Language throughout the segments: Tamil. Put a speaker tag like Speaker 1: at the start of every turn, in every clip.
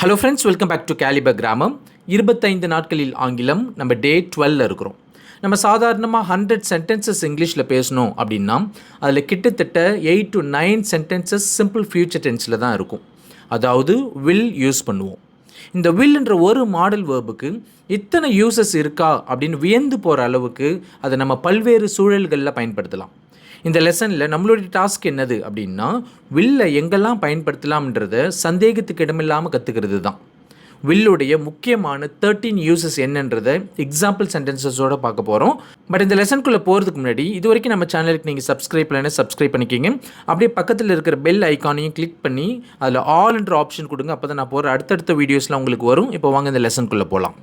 Speaker 1: Hello friends, welcome back to calibre கிராமம். 25 நாட்களில் ஆங்கிலம். நம்ம டே 12 இருக்கிறோம். நம்ம சாதாரணமாக 100 சென்டென்சஸ் இங்கிலீஷில் பேசணும் அப்படின்னா அதில் கிட்டத்தட்ட 8 to 9 சென்டென்சஸ் சிம்பிள் ஃபியூச்சர் டென்ஸில் தான் இருக்கும். அதாவது வில் யூஸ் பண்ணுவோம். இந்த வில்ன்ற ஒரு மாடல் வேர்புக்கு இத்தனை யூசஸ் இருக்கா அப்படின்னு வியந்து போகிற அளவுக்கு அதை நம்ம பல்வேறு சூழல்களில் பயன்படுத்தலாம். இந்த லெசனில் நம்மளுடைய டாஸ்க் என்னது அப்படின்னா வில்லை எங்கெல்லாம் பயன்படுத்தலாம்ன்றத சந்தேகத்துக்கு இடமில்லாமல் கற்றுக்கிறது தான். வில்லுடைய முக்கியமான 13 யூசஸ் என்னன்றதை எக்ஸாம்பிள் சென்டென்சஸோடு பார்க்க போகிறோம். பட் இந்த லெசனுக்குள்ளே போகிறதுக்கு முன்னாடி இது வரைக்கும் நம்ம சேனலுக்கு நீங்கள் சப்ஸ்கிரைப் பண்ணலைன்னா சப்ஸ்கிரைப் பண்ணிக்கிங்க. அப்படியே பக்கத்தில் இருக்கிற பெல் ஐக்கானையும் கிளிக் பண்ணி அதில் ஆல்ன்ற ஆப்ஷன் கொடுங்க. அப்போ தான் நான் போகிற அடுத்தடுத்த வீடியோஸ்லாம் உங்களுக்கு வரும். இப்போ வாங்க இந்த லெசனுக்குள்ளே போகலாம்.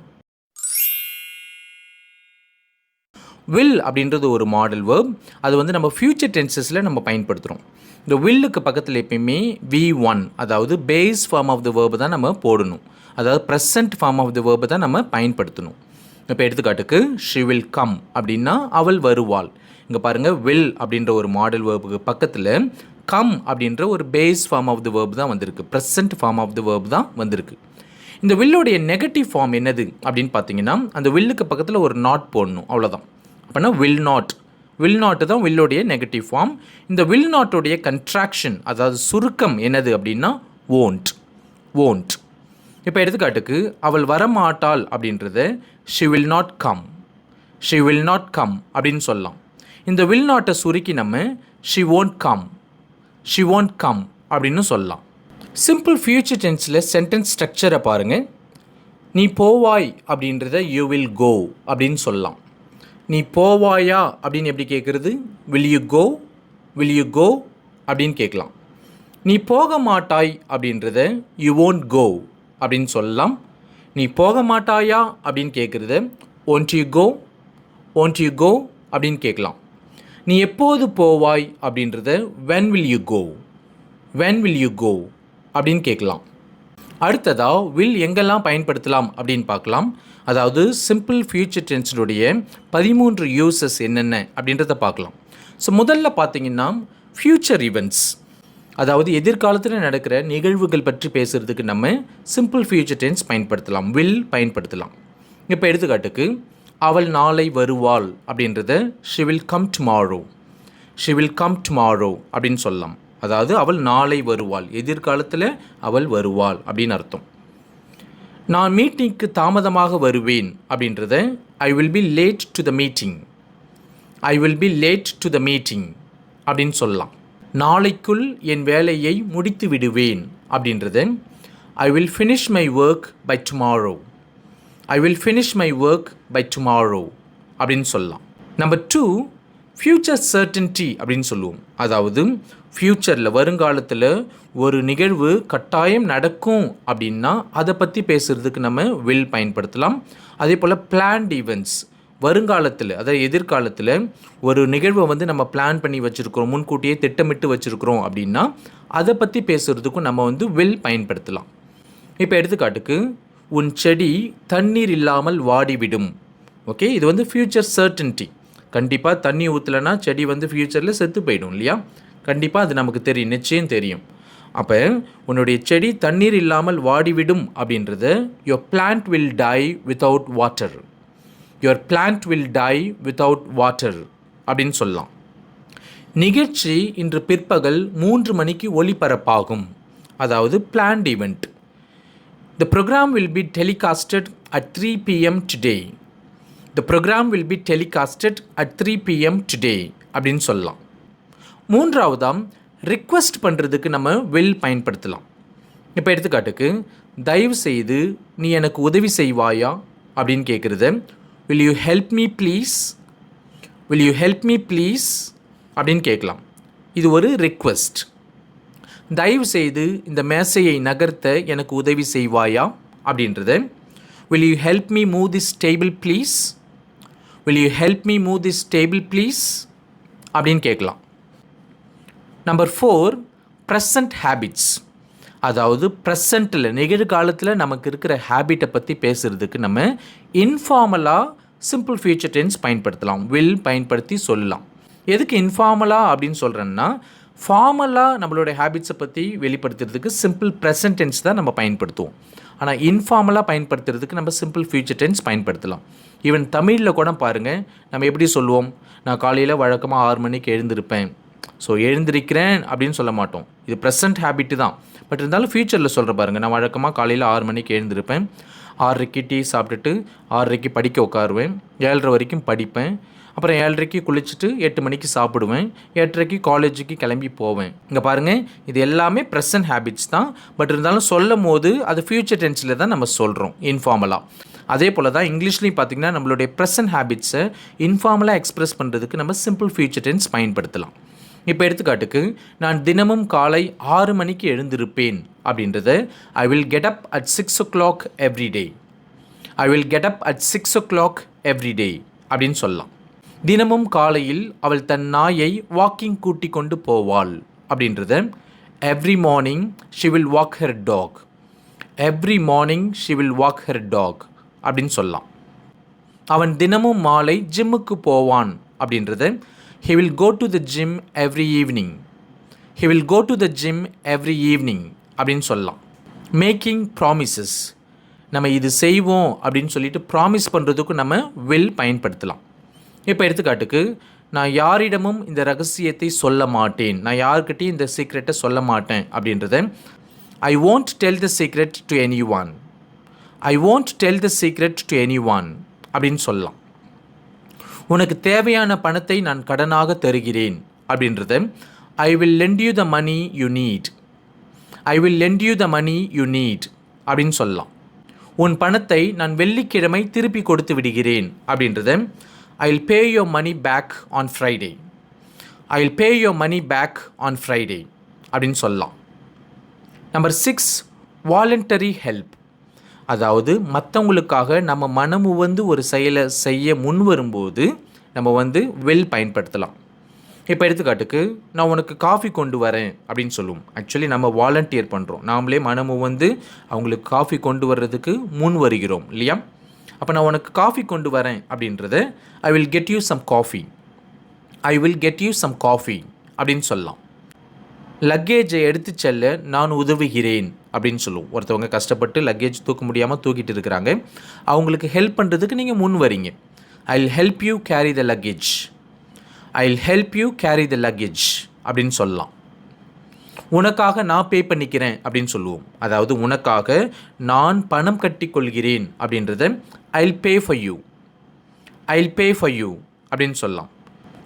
Speaker 1: வில் அப்படின்றது ஒரு மாடல் வேர்ப். அது நம்ம ஃபியூச்சர் டென்சஸில் நம்ம பயன்படுத்துகிறோம். இந்த வில்லுக்கு பக்கத்தில் எப்பயுமே V1 அதாவது base form of the verb தான் நம்ம போடணும். அதாவது present form of the verb தான் நம்ம பயன்படுத்தணும். இப்போ எடுத்துக்காட்டுக்கு ஷி வில் கம் அப்படின்னா அவள் வருவாள். இங்கே பாருங்கள், வில் அப்படின்ற ஒரு மாடல் வேர்புக்கு பக்கத்தில் கம் அப்படின்ற ஒரு base form of the verb தான் வந்திருக்கு. Present form of the verb தான் வந்திருக்கு. இந்த வில்லுடைய நெகட்டிவ் ஃபார்ம் என்னது அப்படின்னு பார்த்தீங்கன்னா அந்த வில்லுக்கு பக்கத்தில் ஒரு நாட் போடணும், அவ்வளோதான். அப்படின்னா வில் நாட்டு தான் வில்லுடைய நெகட்டிவ் ஃபார்ம். இந்த வில் நாட்டுடைய கன்ட்ராக்ஷன் அதாவது சுருக்கம் என்னது அப்படின்னா won't. இப்போ எடுத்துக்காட்டுக்கு அவள் வரமாட்டாள் அப்படின்றத she will not come அப்படின்னு சொல்லலாம். இந்த வில் நாட்டை சுருக்கி நம்ம she won't come அப்படின்னு சொல்லலாம். சிம்பிள் ஃபியூச்சர் டென்ஸில் சென்டென்ஸ் ஸ்ட்ரக்சரை பாருங்கள். நீ போவாய் அப்படின்றத you will go அப்படின்னு சொல்லலாம். நீ போவாயா அப்படின்னு எப்படி கேட்குறது? will you go அப்படின்னு கேட்கலாம். நீ போக மாட்டாய் அப்படின்றத you won't go அப்படின்னு சொல்லலாம். நீ போக மாட்டாயா அப்படின்னு கேட்குறத won't you go அப்படின்னு கேட்கலாம். நீ எப்போது போவாய் அப்படின்றத when will you go அப்படின்னு கேட்கலாம். அடுத்ததாக வில் எங்கெல்லாம் பயன்படுத்தலாம் அப்படின்னு பார்க்கலாம். அதாவது சிம்பிள் ஃபியூச்சர் டென்ஸினுடைய 13 யூசஸ் என்னென்ன அப்படின்றத பார்க்கலாம். ஸோ முதல்ல பார்த்தீங்கன்னா ஃபியூச்சர் ஈவெண்ட்ஸ், அதாவது எதிர்காலத்தில் நடக்கிற நிகழ்வுகள் பற்றி பேசுகிறதுக்கு நம்ம சிம்பிள் ஃபியூச்சர் டென்ஸ் பயன்படுத்தலாம், வில் பயன்படுத்தலாம். இப்போ எடுத்துக்காட்டுக்கு அவள் நாளை வருவாள் அப்படின்றத she will come tomorrow அப்படின்னு சொல்லலாம். அதாவது அவள் நாளை வருவாள், எதிர்காலத்தில் அவள் வருவாள் அப்படின்னு அர்த்தம். நான் மீட்டிங்க்கு தாமதமாக வருவேன் அப்படின்றத I will be late to the meeting அப்படின்னு சொல்லலாம். நாளைக்குள் என் வேலையை முடித்து விடுவேன் அப்படின்றத I will finish my work by tomorrow அப்படின்னு சொல்லலாம். நம்பர் 2, ஃபியூச்சர் சர்டன்டி அப்படின்னு சொல்லுவோம். அதாவது ஃப்யூச்சரில் வருங்காலத்தில் ஒரு நிகழ்வு கட்டாயம் நடக்கும் அப்படின்னா அதை பற்றி பேசுகிறதுக்கு நம்ம வில் பயன்படுத்தலாம். அதே போல் பிளான்ட் ஈவெண்ட்ஸ், வருங்காலத்தில் அதாவது எதிர்காலத்தில் ஒரு நிகழ்வை நம்ம பிளான் பண்ணி வச்சுருக்கிறோம், முன்கூட்டியே திட்டமிட்டு வச்சுருக்கிறோம் அப்படின்னா அதை பற்றி பேசுகிறதுக்கும் நம்ம வில் பயன்படுத்தலாம். இப்போ எடுத்துக்காட்டுக்கு உன் செடி தண்ணீர் இல்லாமல் வாடிவிடும். ஓகே, இது ஃபியூச்சர் சர்டன்டி. கண்டிப்பாக தண்ணி ஊற்றலைன்னா செடி ஃப்யூச்சரில் செத்து போயிடும் இல்லையா? கண்டிப்பாக அது நமக்கு தெரியும், நிச்சயம் தெரியும். அப்போ உன்னுடைய செடி தண்ணீர் இல்லாமல் வாடிவிடும் அப்படின்றத your plant will die without water அப்படின்னு சொல்லலாம். நிகழ்ச்சி இன்று பிற்பகல் 3 மணிக்கு ஒளிபரப்பாகும், அதாவது plant event. The program will be telecasted at 3 p.m. today அப்படின்னு சொல்லலாம். மூன்றாவதாம் ரிக்வெஸ்ட் பண்ணுறதுக்கு நம்ம வில் பயன்படுத்தலாம். இப்போ எடுத்துக்காட்டுக்கு தயவு செய்து நீ எனக்கு உதவி செய்வாயா அப்படின்னு கேட்குறது will you help me please அப்படின்னு கேட்கலாம். இது ஒரு ரிக்வெஸ்ட். தயவு செய்து இந்த மேசையை நகர்த்த எனக்கு உதவி செய்வாயா அப்படின்றது will you help me move this table please அப்படின்னு கேட்கலாம். Number 4, present habits. அதாவது ப்ரெசண்ட்டில் நிகழ்காலத்தில் நமக்கு இருக்கிற ஹேபிட்டை பற்றி பேசுகிறதுக்கு நம்ம இன்ஃபார்மலாக சிம்பிள் ஃபியூச்சர் டென்ஸ் பயன்படுத்தலாம், வில் பயன்படுத்தி சொல்லலாம். எதுக்கு இன்ஃபார்மலாக அப்படின்னு சொல்கிறேன்னா ஃபார்மலாக நம்மளுடைய ஹேபிட்ஸை பற்றி வெளிப்படுத்துறதுக்கு சிம்பிள் ப்ரெசன்ட் டென்ஸ் தான் நம்ம பயன்படுத்துவோம். ஆனால் இன்ஃபார்மலாக பயன்படுத்துறதுக்கு நம்ம சிம்பிள் ஃபியூச்சர் டென்ஸ் பயன்படுத்தலாம். ஈவன் தமிழில் கூட பாருங்கள், நம்ம எப்படி சொல்லுவோம், நான் காலையில் வழக்கமாக 6 மணிக்கு எழுந்திருப்பேன். ஸோ எழுந்திருக்கிறேன் அப்படின்னு சொல்ல மாட்டோம். இது ப்ரெசன்ட் ஹேபிட்டு தான். பட் இருந்தாலும் ஃப்யூச்சரில் சொல்கிற பாருங்கள், நான் வழக்கமாக காலையில் 6 மணிக்கு எழுந்திருப்பேன், 6:30 டீ சாப்பிட்டுட்டு 6:30 படிக்க உட்காருவேன், 7:30 வரைக்கும் படிப்பேன், அப்புறம் 7:30 குளிச்சுட்டு 8 மணிக்கு சாப்பிடுவேன், 8:30 காலேஜுக்கு கிளம்பி போவேன். இங்கே பாருங்கள், இது எல்லாமே ப்ரெசன்ட் ஹேபிட்ஸ் தான். பட் இருந்தாலும் சொல்லும் போது அது ஃப்யூச்சர் டென்ஸில் தான் நம்ம சொல்கிறோம் இன்ஃபார்மலாக. அதே போல் தான் இங்கிலீஷ்லேயும் பார்த்திங்கன்னா நம்மளுடைய ப்ரெசன்ட் ஹேபிட்ஸை இன்ஃபார்மலாக எக்ஸ்ப்ரெஸ் பண்ணுறதுக்கு நம்ம சிம்பிள் ஃப்யூச்சர் டென்ஸ் பயன்படுத்தலாம். இப்போ எடுத்துக்காட்டுக்கு, நான் தினமும் காலை 6 மணிக்கு எழுந்திருப்பேன் அப்படின்றத I will get up at 6 o'clock every day. I will get up at 6 o'clock every day அப்படின்னு சொல்லலாம். தினமும் காலையில் அவள் தன் நாயை வாக்கிங் கூட்டி கொண்டு போவாள் அப்படின்றத every morning she will walk her dog. Every morning she will walk her dog அப்படின்னு சொல்லலாம். அவன் தினமும் மாலை ஜிம்முக்கு போவான் அப்படின்றத he will go to the gym every evening. he will go to the gym every evening அப்படின்னு சொல்லலாம். மேக்கிங் ப்ராமிசஸ், நம்ம இது செய்வோம் அப்படின்னு சொல்லிட்டு ப்ராமிஸ் பண்ணுறதுக்கு நம்ம will பயன்படுத்தலாம். இப்போ எடுத்துக்காட்டுக்கு, நான் யாரிடமும் இந்த ரகசியத்தை சொல்ல மாட்டேன், நான் யார்கிட்டையும் இந்த சீக்ரெட்டை சொல்ல மாட்டேன் அப்படின்றத ஐ won't tell the secret to anyone. I won't tell the secret to anyone அப்படின்னு சொல்லலாம். உனக்கு தேவையான பணத்தை நான் கடனாக தருகிறேன் அப்படின்றத I will lend you the money you need. I will lend you the money you need அப்படின்னு சொல்லலாம். உன் பணத்தை நான் வெள்ளிக்கிழமை திருப்பி கொடுத்து விடுகிறேன் அப்படின்றத I will pay your money back on Friday. I will pay your money back on Friday அப்படின்னு சொல்லலாம். Number 6, voluntary help. அதாவது மற்றவங்களுக்காக நம்ம மனமுவந்து ஒரு செயலை செய்ய முன் வரும்போது நம்ம will பயன்படுத்தலாம். இப்போ எடுத்துக்காட்டுக்கு, நான் உனக்கு காஃபி கொண்டு வரேன் அப்படின்னு சொல்லுவோம். ஆக்சுவலி நம்ம வாலண்டியர் பண்ணுறோம், நாமளே மனமுவந்து அவங்களுக்கு காஃபி கொண்டு வர்றதுக்கு முன் வருகிறோம் இல்லையா? அப்போ நான் உனக்கு காஃபி கொண்டு வரேன் அப்படின்றத I will get you some coffee. I will get you some coffee அப்படின்னு சொல்லலாம். லக்கேஜை எடுத்து செல்ல நான் உதவுகிறேன் அப்படின்னு சொல்லுவோம். ஒருத்தவங்க கஷ்டப்பட்டு லக்கேஜ் தூக்க முடியாமல் தூக்கிட்டு இருக்கிறாங்க, அவங்களுக்கு ஹெல்ப் பண்ணுறதுக்கு நீங்கள் முன் வரீங்க. I will help you carry the luggage. I will help you carry the luggage அப்படின்னு சொல்லலாம். உனக்காக நான் பே பண்ணிக்கிறேன் அப்படின்னு சொல்லுவோம். அதாவது உனக்காக நான் பணம் கட்டி கொள்கிறேன் அப்படின்றத I will pay for you. I will pay for you அப்படின்னு சொல்லலாம்.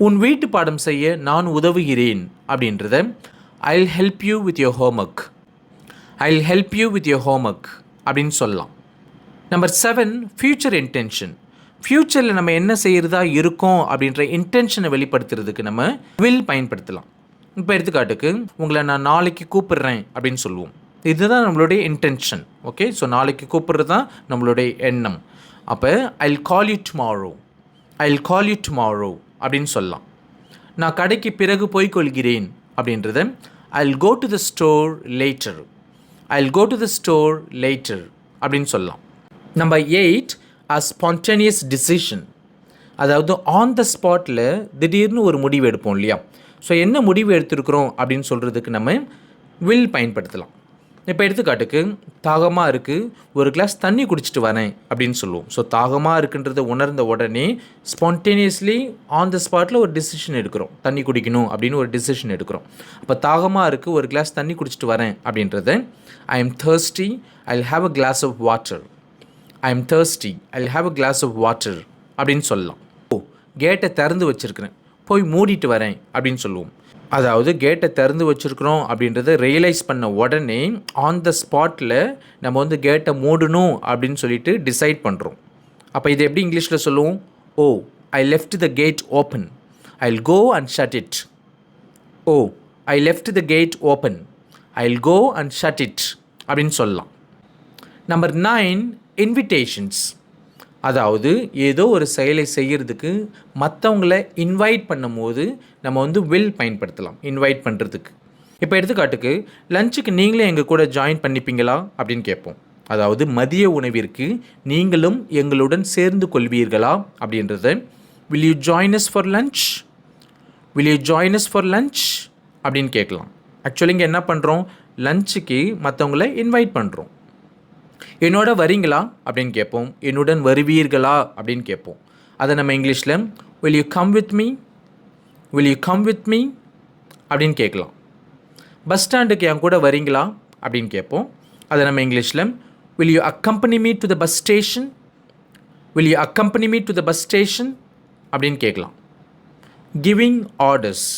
Speaker 1: உன் வீட்டு பாடம் செய்ய நான் உதவுகிறேன் அப்படின்றத I will help you with your homework. I will help you with your homework அப்படின்னு சொல்லலாம். Number 7, future intention. ஃப்யூச்சரில் நம்ம என்ன செய்கிறதா இருக்கோம் அப்படின்ற இன்டென்ஷனை வெளிப்படுத்துறதுக்கு நம்ம வில் பயன்படுத்தலாம். இப்போ எடுத்துக்காட்டுக்கு, உங்களை நான் நாளைக்கு கூப்பிடுறேன் அப்படின்னு சொல்லுவோம். இதுதான் நம்மளுடைய இன்டென்ஷன். ஓகே, ஸோ நாளைக்கு கூப்பிடுறது தான் நம்மளுடைய எண்ணம். அப்போ I will call you tomorrow. I will call you tomorrow அப்படின்னு சொல்லலாம். நான் கடைக்கு பிறகு போய்க்கொள்கிறேன் அப்படின்றத I will go to the store later. I will go to the store later அப்படின்னு சொல்லலாம். Number 8, a spontaneous decision. அதாவது ஆன் த ஸ்பாட்டில் திடீர்னு ஒரு முடிவு எடுப்போம் இல்லையா? ஸோ என்ன முடிவு எடுத்துருக்குறோம் அப்படின்னு சொல்கிறதுக்கு நம்ம வில் பயன்படுத்தலாம். இப்போ எடுத்துக்காட்டுக்கு, தாகமாக இருக்குது, ஒரு கிளாஸ் தண்ணி குடிச்சிட்டு வரேன் அப்படின்னு சொல்லுவோம். ஸோ தாகமாக இருக்குன்றதை உணர்ந்த உடனே ஸ்பான்டேனியஸ்லி ஆன் த ஸ்பாட்டில் ஒரு டிசிஷன் எடுக்கிறோம், தண்ணி குடிக்கணும் அப்படின்னு ஒரு டிசிஷன் எடுக்கிறோம். அப்போ தாகமாக இருக்குது, ஒரு கிளாஸ் தண்ணி குடிச்சிட்டு வரேன் அப்படின்றத I am thirsty, I will have a glass of water. I am thirsty, I will have a glass of water அப்படின்னு சொல்லலாம். கேட்டை திறந்து வச்சுருக்கிறேன், போய் மூடிட்டு வரேன் அப்படின்னு சொல்லுவோம். அதாவது கேட்டை திறந்து வச்சுருக்குறோம் அப்படின்றத ரியலைஸ் பண்ண உடனே ஆன் த ஸ்பாட்டில் நம்ம கேட்டை மூடணும் அப்படின்னு சொல்லிட்டு டிசைட் பண்ணுறோம். அப்போ இது எப்படி இங்கிலீஷில் சொல்லுவோம்? Oh, I left the gate open, I will go and shut it. Oh, I left the gate open, I will go and shut it அப்படின்னு சொல்லலாம். Number 9, invitations. அதாவது ஏதோ ஒரு செயலை செய்கிறதுக்கு மற்றவங்கள இன்வைட் பண்ணும்போது நம்ம வில் பயன்படுத்தலாம் இன்வைட் பண்ணுறதுக்கு. இப்போ எடுத்துக்காட்டுக்கு, லஞ்சுக்கு நீங்களே எங்கள் கூட ஜாயின் பண்ணிப்பீங்களா அப்படின்னு கேட்போம். அதாவது மதிய உணவிற்கு நீங்களும் எங்களுடன் சேர்ந்து கொள்வீர்களா அப்படின்றத will you join us for lunch, will you join us for lunch அப்படின்னு கேட்கலாம். ஆக்சுவலி இங்கே என்ன பண்ணுறோம், லஞ்சுக்கு மற்றவங்கள இன்வைட் பண்ணுறோம். என்னோட வரீங்களா அப்படின்னு கேட்போம், என்னுடன் வருவீர்களா அப்படின்னு கேட்போம். அதை நம்ம இங்கிலீஷில் will you come with me, will you come with me அப்படின்னு கேட்கலாம். பஸ் ஸ்டாண்டுக்கு என் கூட வரீங்களா அப்படின்னு கேட்போம். அதை நம்ம இங்கிலீஷில் will you accompany me to the bus station, will you accompany me to the bus station அப்படின்னு கேட்கலாம். கிவிங் ஆர்டர்ஸ்,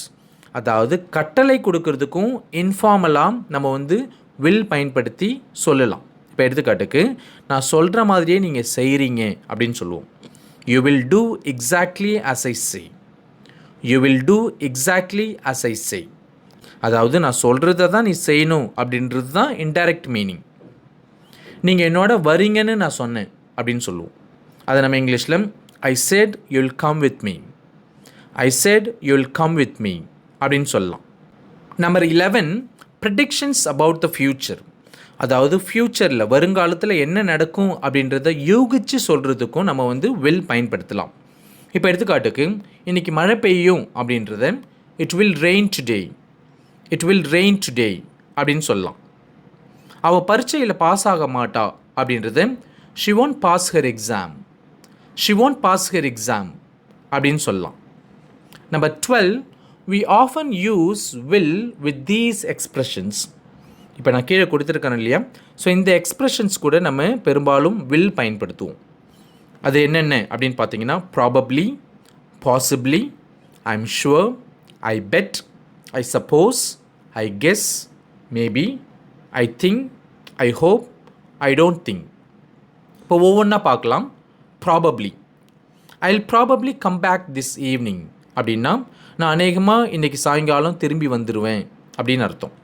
Speaker 1: அதாவது கட்டளை கொடுக்கறதுக்கும் இன்ஃபார்மலாக நம்ம வந்து வில் பயன்படுத்தி சொல்லலாம். இப்போ எடுத்துக்காட்டுக்கு நான் சொல்கிற மாதிரியே நீங்கள் செய்கிறீங்க அப்படின்னு சொல்லுவோம். You will do exactly as I say, you will do exactly as I say. அதாவது நான் சொல்கிறத தான் நீ செய்யணும் அப்படின்றது தான் இன்டைரக்ட் மீனிங். நீங்கள் என்னோட வரீங்கன்னு நான் சொன்னேன் அப்படின்னு சொல்லுவோம். அதை நம்ம இங்கிலீஷில் ஐ set you will come with me, I set you will come with me அப்படின்னு சொல்லலாம். Number 11, predictions about the future. அதாவது ஃப்யூச்சரில் வருங்காலத்தில் என்ன நடக்கும் அப்படின்றத யூகிச்சு சொல்கிறதுக்கும் நம்ம வந்து வில் பயன்படுத்தலாம். இப்போ எடுத்துக்காட்டுக்கு இன்றைக்கி மழை பெய்யும் அப்படின்றத it will rain today, it will rain today அப்படின்னு சொல்லலாம். அவள் பரீட்சையில் பாஸ் ஆக மாட்டா அப்படின்றத she won't pass her exam, she won't pass her exam அப்படின்னு சொல்லலாம். Number 12, we often use will with these expressions. இப்போ நான் கீழே கொடுத்துருக்கேன் இல்லையா, ஸோ இந்த எக்ஸ்ப்ரெஷன்ஸ் கூட நம்ம பெரும்பாலும் will பயன்படுத்துவோம். அது என்னென்ன அப்படின்னு பார்த்தீங்கன்னா probably, possibly, I am sure, I bet, I suppose, I guess, maybe, I think, I hope, I don't think. இப்போ ஒவ்வொன்றா பார்க்கலாம். Probably, I will probably come back this evening அப்படின்னா நான் அநேகமாக இன்றைக்கி சாயங்காலம் திரும்பி வந்துடுவேன் அப்படின்னு அர்த்தம்.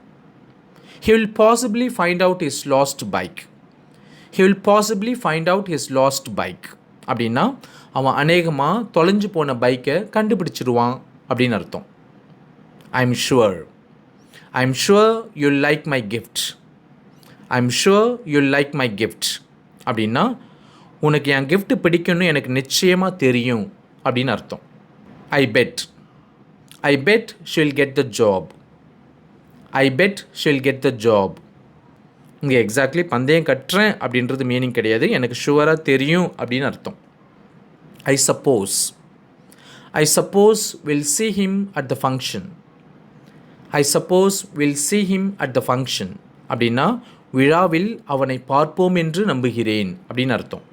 Speaker 1: he will possibly find out his lost bike, he will possibly find out his lost bike அப்படின்னா அவன் அநேகமாக தொலைஞ்சு போன பைக்கை கண்டுபிடிச்சிடுவான் அப்படின்னு அர்த்தம். ஐ am sure, I am sure you like my gift, I am sure you like my gift அப்படின்னா உனக்கு என் கிஃப்ட் பிடிக்கும்னு எனக்கு நிச்சயமாக தெரியும் அப்படின்னு அர்த்தம். I bet, I bet she'll get the job, I bet she'll get the job. இங்கே எக்ஸாக்ட்லி பந்தயம் கட்டுறேன் அப்படின்றது மீனிங் கிடையாது, எனக்கு ஷுவராக தெரியும் அப்படின்னு அர்த்தம். ஐ suppose, I suppose will see him at the function, I suppose will see him at the function அப்படின்னா விழாவில் அவனை பார்ப்போம் என்று நம்புகிறேன் அப்படின்னு அர்த்தம்.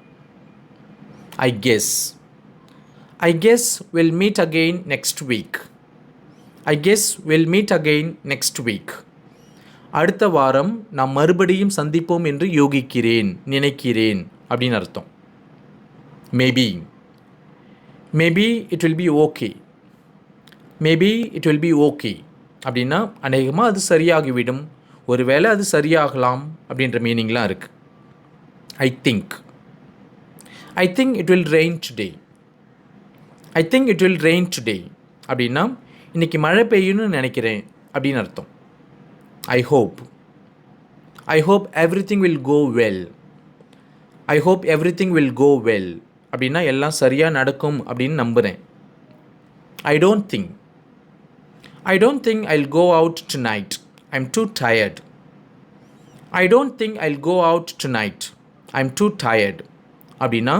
Speaker 1: I guess, I guess will meet again next week, I guess will meet again next week. அடுத்த வாரம் நாம் மறுபடியும் சந்திப்போம் என்று யோகிக்கிறேன், நினைக்கிறேன் அப்படின்னு அர்த்தம். Maybe, maybe it will be okay, maybe it will be okay அப்படின்னா அநேகமாக அது சரியாகிவிடும், ஒருவேளை அது சரியாகலாம் அப்படின்ற மீனிங்லாம் இருக்குது. I think, I think it will rain today, I think it will rain today அப்படின்னா இன்றைக்கி மழை பெய்யும்னு நினைக்கிறேன் அப்படின்னு அர்த்தம். I hope, I hope everything will go well, I hope everything will go well அப்படின்னா எல்லாம் சரியாக நடக்கும் அப்படின்னு நம்புகிறேன். I don't think, I don't think I will go out tonight, I am too tired, I don't think I will go out tonight, I am too tired அப்படின்னா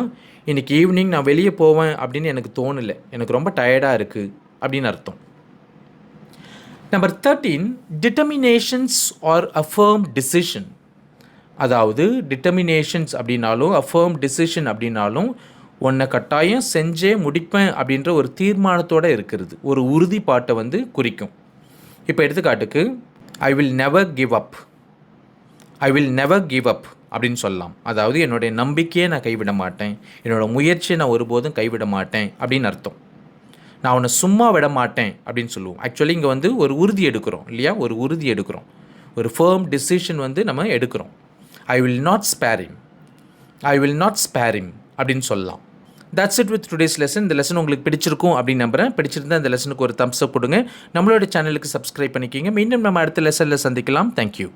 Speaker 1: இன்றைக்கி ஈவினிங் நான் வெளியே போவேன் அப்படின்னு எனக்கு தோணலை, எனக்கு ரொம்ப டயர்டாக இருக்குது அப்படின்னு அர்த்தம். Number 13, determinations are a firm decision. அதாவது டிட்டர்மினேஷன்ஸ் அப்படின்னாலும் அ ஃபர்ம் டிசிஷன் அப்படின்னாலும் ஒன்றை கட்டாயம் செஞ்சே முடிப்பேன் அப்படின்ற ஒரு தீர்மானத்தோடு இருக்கிறது, ஒரு உறுதிப்பாட்டை வந்து குறிக்கும். இப்போ எடுத்துக்காட்டுக்கு I will never give up, I will never give up அப்படின்னு சொல்லலாம். அதாவது என்னுடைய நம்பிக்கையை நான் கைவிட மாட்டேன், என்னோடய முயற்சியை நான் ஒருபோதும் கைவிட மாட்டேன் அப்படின்னு அர்த்தம். நான் அவனை சும்மா விட மாட்டேன் அப்படின்னு சொல்லுவோம். ஆக்சுவலி இங்கே வந்து ஒரு உறுதி எடுக்கிறோம் இல்லையா, ஒரு உறுதி எடுக்கிறோம், ஒரு ஃபர்ம் டிசிஷன் வந்து நம்ம எடுக்கிறோம். I will not spare him, I will not spare him அப்படின்னு சொல்லலாம். That's it with today's lesson. இந்த லெசன் உங்களுக்கு பிடிச்சிருக்கும் அப்படின்னு நம்புகிறேன். பிடிச்சிருந்தால் இந்த லெசனுக்கு ஒரு தம்ஸ் அப் கொடுங்க, நம்மளோட சேனலுக்கு சப்ஸ்கிரைப் பண்ணிக்கிங்க. மீண்டும் நம்ம அடுத்த லெசனில் சந்திக்கலாம். தேங்க்யூ.